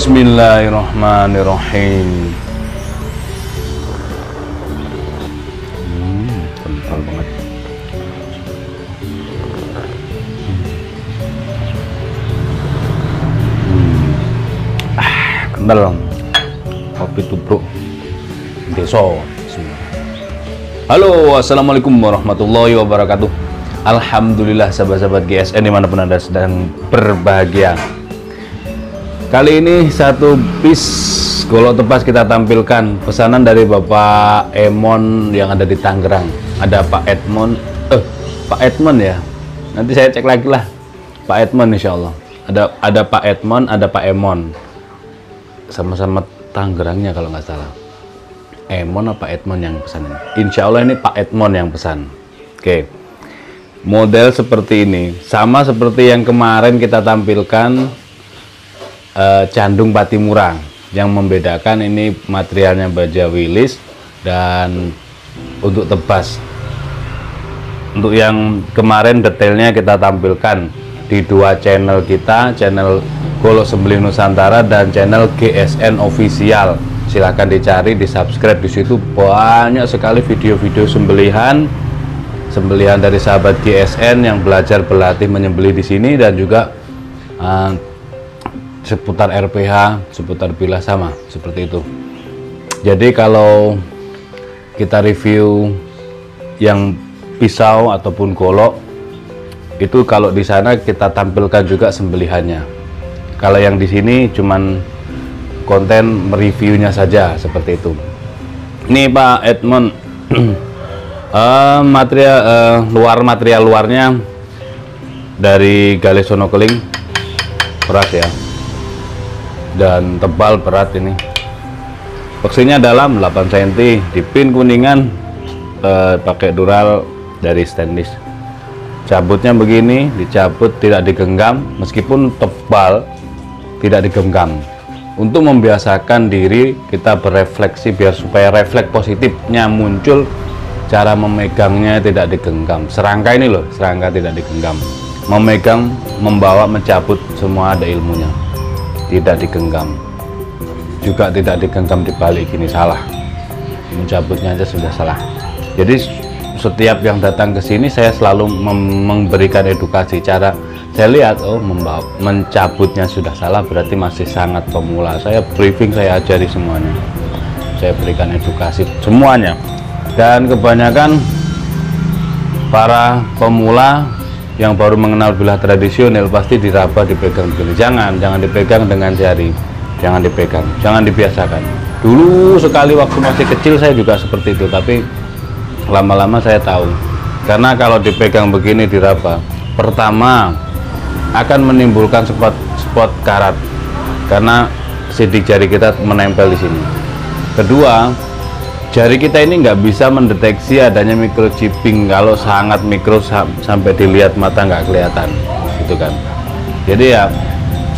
Bismillahirrahmanirrahim. Kental banget. Kental. Kopi tubruk deso. Halo, assalamualaikum warahmatullahi wabarakatuh. Alhamdulillah sahabat-sahabat GSN dimanapun Anda sedang berbahagia. Kali ini satu piece golok tepas kita tampilkan, pesanan dari Bapak Emon yang ada di Tangerang. Ada Pak Edmond, Pak Edmond ya. Nanti saya cek lagi lah. Pak Edmond insya Allah. Ada Pak Edmond, ada Pak Emon. Sama-sama Tangerangnya kalau nggak salah. Emon apa Edmond yang pesan ini? Insya Allah ini Pak Edmond yang pesan. Oke. Model seperti ini, sama seperti yang kemarin kita tampilkan. Candung Patimura. Yang membedakan ini materialnya baja Willis dan untuk tebas. Untuk yang kemarin detailnya kita tampilkan di dua channel kita, channel Golok Sembelih Nusantara dan channel GSN Official. Silahkan dicari, di subscribe, di situ banyak sekali video-video sembelihan dari sahabat GSN yang belajar berlatih menyembelih di sini, dan juga seputar RPH, seputar bilah sama seperti itu. Jadi kalau kita review yang pisau ataupun golok itu, kalau di sana kita tampilkan juga sembelihannya. Kalau yang di sini cuman konten mereviewnya saja seperti itu. Ini Pak Edmond, material luarnya dari Gale Sonokeling, berat ya. Dan tebal, berat ini. Boxingnya dalam 8 cm, di pin kuningan, pakai dural dari stainless. Cabutnya begini, dicabut tidak digenggam, meskipun tebal tidak digenggam. Untuk membiasakan diri kita berefleksi, biar supaya refleks positifnya muncul, cara memegangnya tidak digenggam. Serangka ini loh, serangka tidak digenggam. Memegang, membawa, mencabut, semua ada ilmunya. Tidak digenggam, juga tidak digenggam dibalik gini, salah. Mencabutnya aja sudah salah. Jadi setiap yang datang ke sini saya selalu memberikan edukasi. Cara saya lihat, oh mencabutnya sudah salah, berarti masih sangat pemula. Saya briefing, saya ajari semuanya, saya berikan edukasi semuanya. Dan kebanyakan para pemula yang baru mengenal bilah tradisional pasti diraba, dipegang begini. Jangan dipegang dengan jari, jangan dipegang, jangan dibiasakan. Dulu sekali waktu masih kecil saya juga seperti itu, tapi lama-lama saya tahu, karena kalau dipegang begini diraba, Pertama, akan menimbulkan spot karat karena sidik jari kita menempel di sini. Kedua, jari kita ini nggak bisa mendeteksi adanya microchipping kalau sangat mikro sampai dilihat mata nggak kelihatan, gitu kan. Jadi ya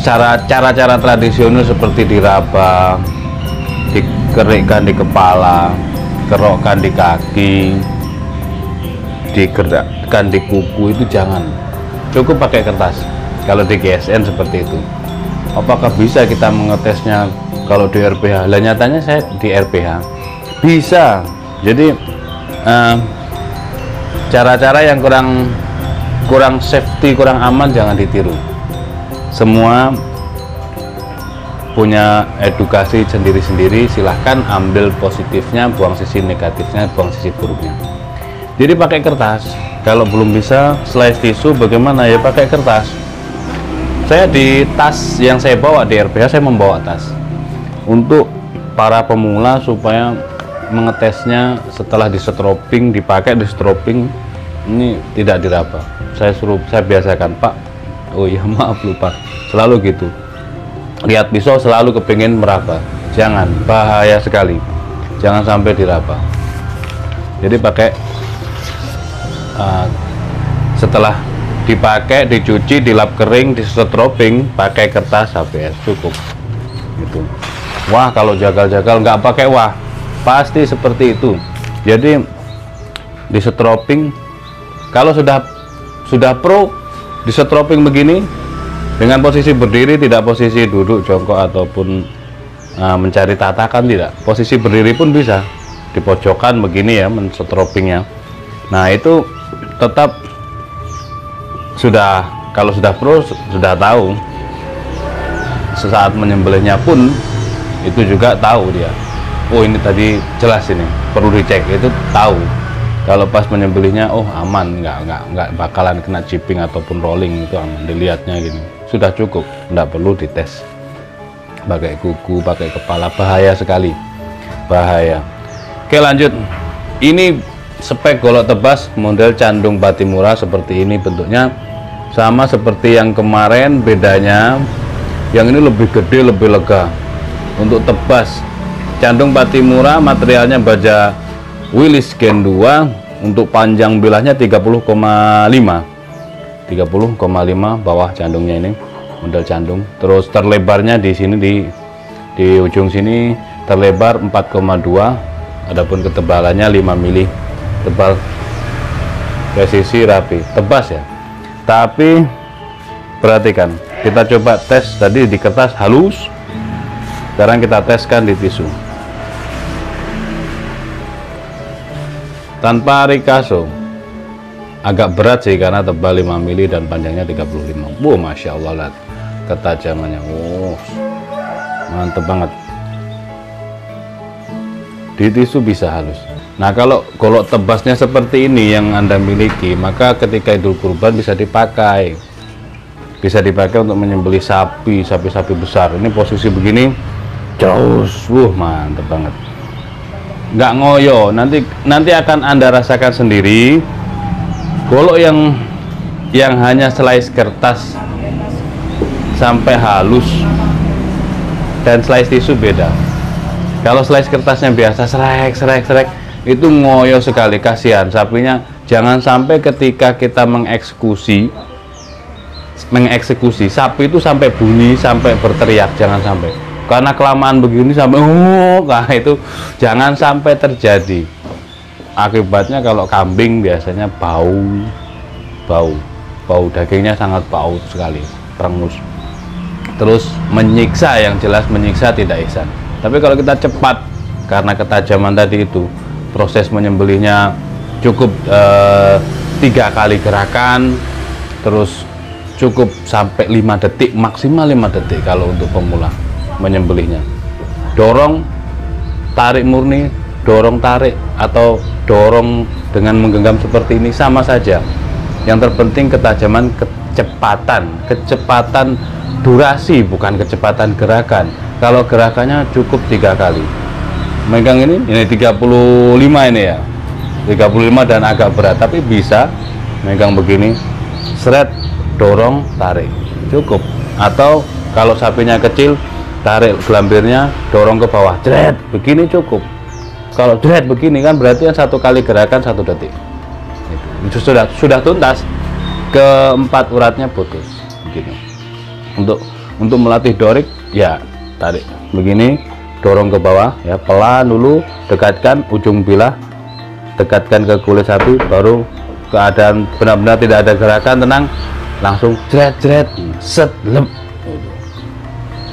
cara-cara tradisional seperti diraba, dikerikkan di kepala, kerokkan di kaki, digerakkan di kuku, itu jangan. Cukup pakai kertas. Kalau di GSN seperti itu. Apakah bisa kita mengetesnya kalau di RPH? Lah nyatanya saya di RPH bisa. Jadi cara-cara yang kurang safety, kurang aman jangan ditiru. Semua punya edukasi sendiri-sendiri, silahkan ambil positifnya, buang sisi negatifnya, buang sisi buruknya. Jadi pakai kertas. Kalau belum bisa slice tisu, bagaimana ya? Pakai kertas. Saya di tas yang saya bawa di RPH, saya membawa tas untuk para pemula supaya mengetesnya setelah disetroping, dipakai disetroping ini tidak diraba. Saya biasakan, Pak. Oh iya, maaf lupa. Selalu gitu. Lihat pisau selalu kepingin meraba. Jangan, bahaya sekali. Jangan sampai diraba. Jadi pakai setelah dipakai, dicuci, dilap kering, disetroping, pakai kertas HBS cukup. Gitu. Wah, kalau jagal-jagal nggak pakai wah, pasti seperti itu. Jadi disetroping, kalau sudah pro, disetroping begini dengan posisi berdiri, tidak posisi duduk, jongkok ataupun mencari tatakan, tidak. Posisi berdiri pun bisa, di pojokan begini ya, mensetropingnya. Nah itu tetap kalau sudah pro sudah tahu, sesaat menyembelihnya pun itu juga tahu dia. Oh ini tadi jelas, ini perlu dicek, itu tahu. Kalau pas menyembelihnya, oh aman, nggak bakalan kena chipping ataupun rolling, itu aman, dilihatnya gini sudah cukup, nggak perlu dites pakai kuku, pakai kepala, bahaya sekali, bahaya. Oke lanjut, ini spek golok tebas model Candung Patimura seperti ini, bentuknya sama seperti yang kemarin, bedanya yang ini lebih gede, lebih lega. Untuk tebas Candung Patimura materialnya baja Willis Gen 2, untuk panjang bilahnya 30,5 bawah candungnya, ini model candung. Terus terlebarnya di sini, di ujung sini terlebar 4,2, adapun ketebalannya 5 mili, tebal, presisi, rapi, tebas ya. Tapi perhatikan, kita coba tes tadi di kertas halus, sekarang kita teskan di tisu tanpa Ricasso. Agak berat sih karena tebal 5 mili dan panjangnya 35. Wow, Masya Allah, lihat ketajamannya. Wow, mantep banget. Di tisu bisa halus. Nah kalau golok tebasnya seperti ini yang Anda miliki, maka ketika Idul Kurban bisa dipakai. Bisa dipakai untuk menyembelih sapi besar. Ini posisi begini, jos, mantep banget. Nggak ngoyo, nanti akan Anda rasakan sendiri. Golok yang hanya slice kertas sampai halus dan slice tisu beda. Kalau slice kertasnya biasa serek, itu ngoyo sekali, kasihan sapinya. Jangan sampai ketika kita mengeksekusi sapi itu sampai bunyi, sampai berteriak, jangan sampai. Karena kelamaan begini sampai nah itu jangan sampai terjadi. Akibatnya kalau kambing biasanya bau dagingnya sangat bau sekali, perengus. Terus menyiksa, yang jelas menyiksa, tidak ihsan. Tapi kalau kita cepat, karena ketajaman tadi itu, proses menyembelihnya cukup 3 kali gerakan, terus cukup sampai 5 detik, maksimal 5 detik kalau untuk pemula menyembelihnya. Dorong, tarik murni, dorong tarik, atau dorong dengan menggenggam seperti ini sama saja. Yang terpenting ketajaman, kecepatan durasi, bukan kecepatan gerakan. Kalau gerakannya cukup 3 kali. Megang ini 35 ini ya, 35 dan agak berat, tapi bisa megang begini seret, dorong, tarik, cukup. Atau kalau sapinya kecil, tarik gelambirnya, dorong ke bawah, jret, begini cukup. Kalau jret begini kan berarti kan 1 kali gerakan 1 detik. Itu sudah tuntas. Keempat uratnya putus, begini. Untuk melatih dorik, ya tarik begini, dorong ke bawah, ya pelan dulu, dekatkan ujung bilah, dekatkan ke kulit sapi, baru keadaan benar-benar tidak ada gerakan, tenang, langsung jret, set, lem,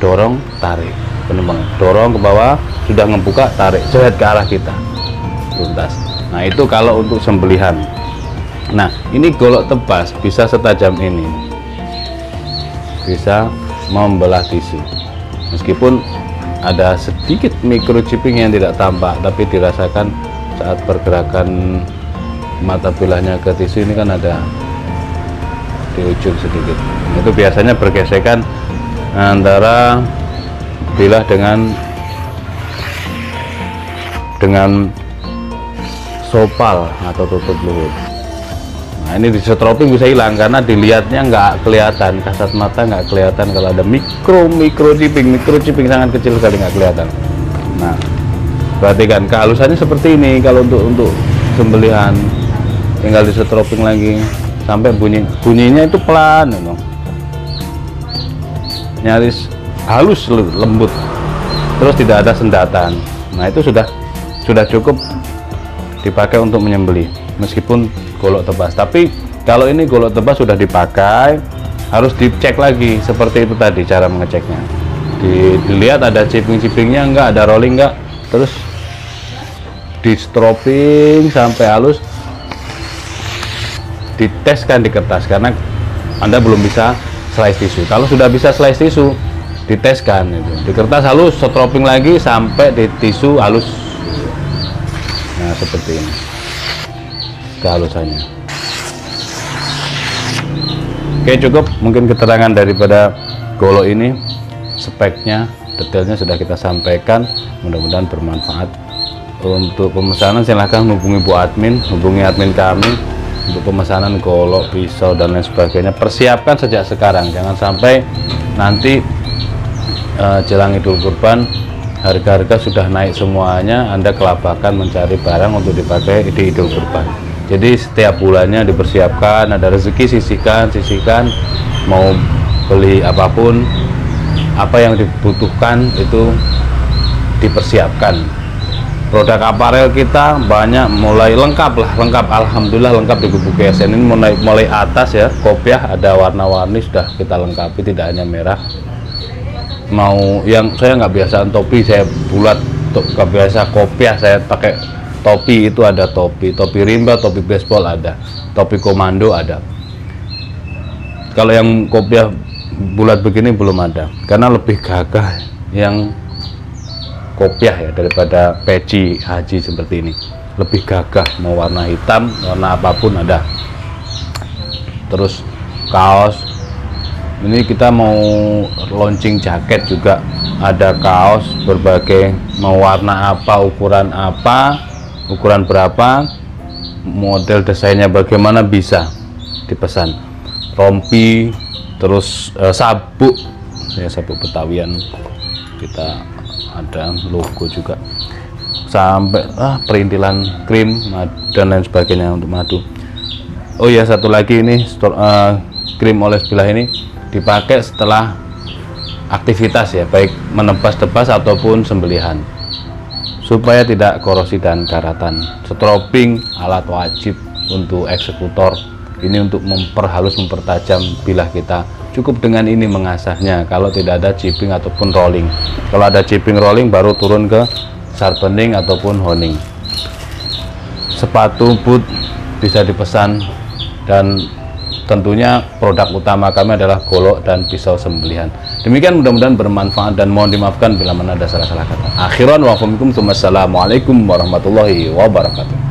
dorong, tarik, penumpang, dorong ke bawah, sudah ngebuka, tarik, jret ke arah kita, tuntas. Nah itu kalau untuk sembelihan. Nah ini golok tebas bisa setajam ini, bisa membelah tisu, meskipun ada sedikit microchipping yang tidak tampak, tapi dirasakan saat pergerakan mata bilahnya ke tisu ini kan ada di ujung sedikit. Itu biasanya bergesekan antara bilah dengan sopal atau tutup luhur. Nah ini di setroping bisa hilang karena dilihatnya nggak kelihatan, kasat mata nggak kelihatan kalau ada microchipping sangat kecil sekali nggak kelihatan. Nah perhatikan kehalusannya seperti ini. Kalau untuk sembelihan tinggal di setroping lagi sampai bunyinya itu pelan, nyaris halus, lembut, terus tidak ada sendatan. Nah itu sudah cukup dipakai untuk menyembelih meskipun golok tebas. Tapi kalau ini golok tebas sudah dipakai, harus dicek lagi seperti itu tadi cara mengeceknya. Dilihat ada chipping-chippingnya enggak, ada rolling enggak, terus di stroping sampai halus, diteskan di kertas karena Anda belum bisa slice tisu. Kalau sudah bisa slice tisu, diteskan itu di kertas halus, stroping lagi sampai di tisu halus. Nah seperti ini kehalusannya. Oke, cukup mungkin keterangan daripada golok ini, speknya, detailnya sudah kita sampaikan, mudah-mudahan bermanfaat. Untuk pemesanan silahkan hubungi Bu Admin, hubungi admin kami untuk pemesanan golok, pisau dan lain sebagainya. Persiapkan sejak sekarang, jangan sampai nanti jelang Idul Kurban harga-harga sudah naik semuanya, Anda kelabakan mencari barang untuk dipakai di Idul Kurban. Jadi setiap bulannya dipersiapkan, ada rezeki sisihkan, mau beli apapun, apa yang dibutuhkan itu dipersiapkan. Produk aparel kita banyak, mulai lengkap, alhamdulillah lengkap di Gubuk GSN ini, mulai atas ya, kopiah ada warna-warni sudah kita lengkapi, tidak hanya merah. Mau yang saya nggak biasa topi, saya bulat, nggak biasa kopiah, saya pakai topi, itu ada topi rimba, topi baseball ada, topi komando ada. Kalau yang kopiah bulat begini belum ada, karena lebih gagah yang kopiah ya daripada peci haji seperti ini, lebih gagah, mau warna hitam, warna apapun ada. Terus kaos, ini kita mau launching jaket juga, ada kaos berbagai, mau warna apa, ukuran berapa, model desainnya bagaimana, bisa dipesan. Rompi, terus sabuk ya, sabuk Betawian kita ada, logo juga, sampai perintilan krim dan lain sebagainya untuk madu. Oh ya, satu lagi ini krim oles bilah ini dipakai setelah aktivitas ya, baik menebas-tebas ataupun sembelihan, supaya tidak korosi dan karatan. Stroping alat wajib untuk eksekutor ini, untuk memperhalus, mempertajam bilah kita. Cukup dengan ini mengasahnya, kalau tidak ada chipping ataupun rolling. Kalau ada chipping rolling baru turun ke sharpening ataupun honing. Sepatu boot bisa dipesan, dan tentunya produk utama kami adalah golok dan pisau sembelihan. Demikian, mudah-mudahan bermanfaat dan mohon dimaafkan bila mana ada salah-salah kata. Akhiran wa assalamualaikum warahmatullahi wabarakatuh.